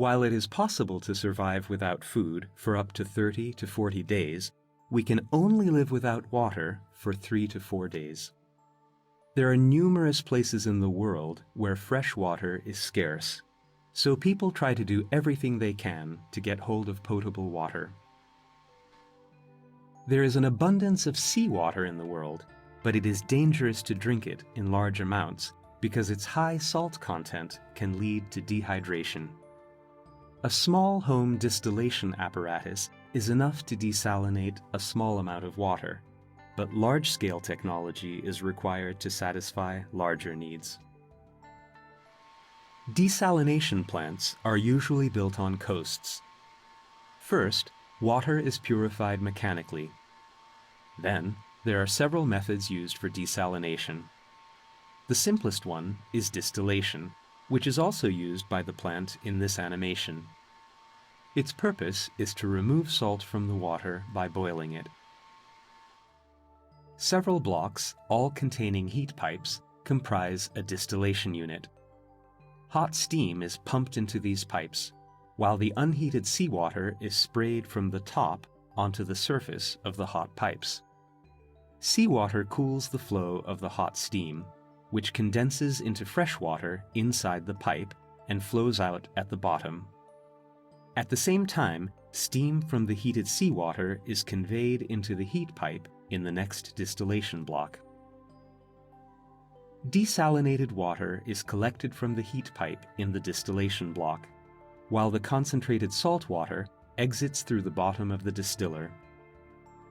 While it is possible to survive without food for up to 30 to 40 days, we can only live without water for 3 to 4 days. There are numerous places in the world where fresh water is scarce, so people try to do everything they can to get hold of potable water. There is an abundance of seawater in the world, but it is dangerous to drink it in large amounts because its high salt content can lead to dehydration. A small home distillation apparatus is enough to desalinate a small amount of water, but large-scale technology is required to satisfy larger needs. Desalination plants are usually built on coasts. First, water is purified mechanically. Then, there are several methods used for desalination. The simplest one is distillation, which is also used by the plant in this animation. Its purpose is to remove salt from the water by boiling it. Several blocks, all containing heat pipes, comprise a distillation unit. Hot steam is pumped into these pipes, while the unheated seawater is sprayed from the top onto the surface of the hot pipes. Seawater cools the flow of the hot steam, which condenses into fresh water inside the pipe and flows out at the bottom. At the same time, steam from the heated seawater is conveyed into the heat pipe in the next distillation block. Desalinated water is collected from the heat pipe in the distillation block, while the concentrated salt water exits through the bottom of the distiller.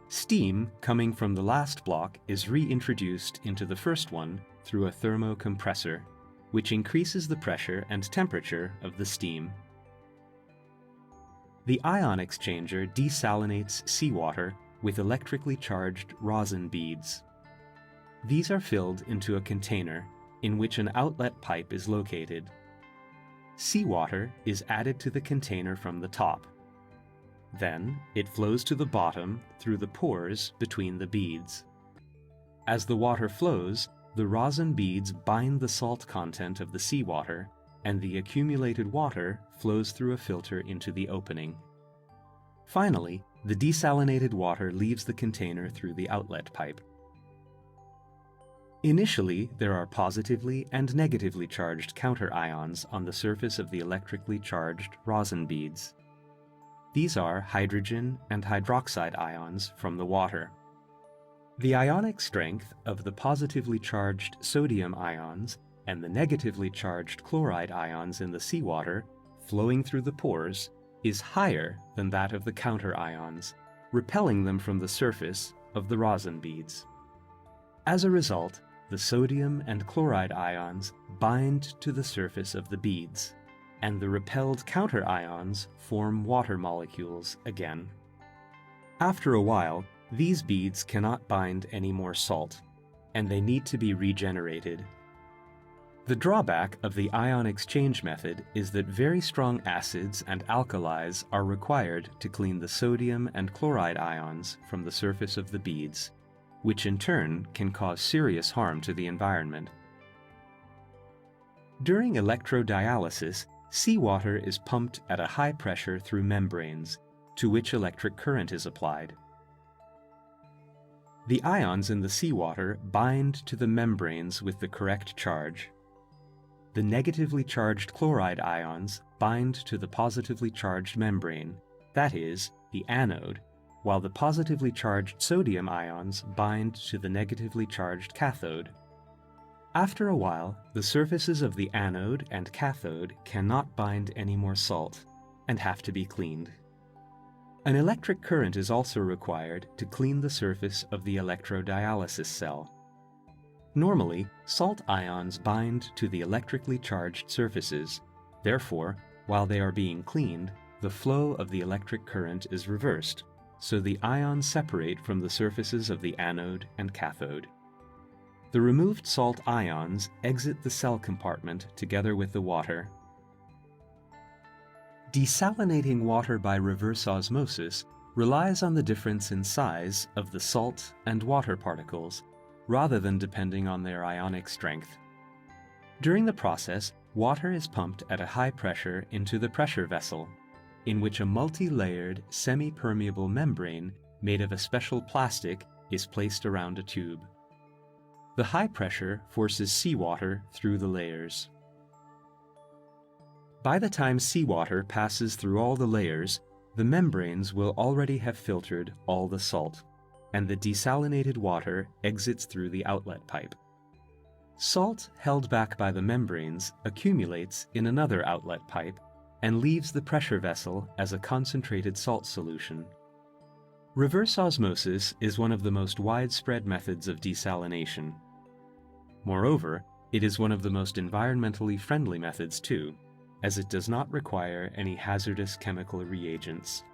Steam coming from the last block is reintroduced into the first one through a thermocompressor, which increases the pressure and temperature of the steam. The ion exchanger desalinates seawater with electrically charged rosin beads. These are filled into a container in which an outlet pipe is located. Seawater is added to the container from the top. Then, it flows to the bottom through the pores between the beads. As the water flows, the rosin beads bind the salt content of the seawater, and the accumulated water flows through a filter into the opening. Finally, the desalinated water leaves the container through the outlet pipe. Initially, there are positively and negatively charged counter-ions on the surface of the electrically charged rosin beads. These are hydrogen and hydroxide ions from the water. The ionic strength of the positively charged sodium ions and the negatively charged chloride ions in the seawater flowing through the pores is higher than that of the counter-ions, repelling them from the surface of the rosin beads. As a result, the sodium and chloride ions bind to the surface of the beads, and the repelled counter-ions form water molecules again. After a while, these beads cannot bind any more salt, and they need to be regenerated. The drawback of the ion exchange method is that very strong acids and alkalis are required to clean the sodium and chloride ions from the surface of the beads, which in turn can cause serious harm to the environment. During electrodialysis, seawater is pumped at a high pressure through membranes, to which electric current is applied. The ions in the seawater bind to the membranes with the correct charge. The negatively charged chloride ions bind to the positively charged membrane, that is, the anode, while the positively charged sodium ions bind to the negatively charged cathode. After a while, the surfaces of the anode and cathode cannot bind any more salt and have to be cleaned. An electric current is also required to clean the surface of the electrodialysis cell. Normally, salt ions bind to the electrically charged surfaces. Therefore, while they are being cleaned, the flow of the electric current is reversed, so the ions separate from the surfaces of the anode and cathode. The removed salt ions exit the cell compartment together with the water. Desalinating water by reverse osmosis relies on the difference in size of the salt and water particles, rather than depending on their ionic strength. During the process, Water is pumped at a high pressure into the pressure vessel, in which a multi-layered, semi-permeable membrane made of a special plastic is placed around a tube. The high pressure forces seawater through the layers. By the time seawater passes through all the layers, the membranes will already have filtered all the salt, and the desalinated water exits through the outlet pipe. Salt held back by the membranes accumulates in another outlet pipe and leaves the pressure vessel as a concentrated salt solution. Reverse osmosis is one of the most widespread methods of desalination. Moreover, it is one of the most environmentally friendly methods too, as it does not require any hazardous chemical reagents.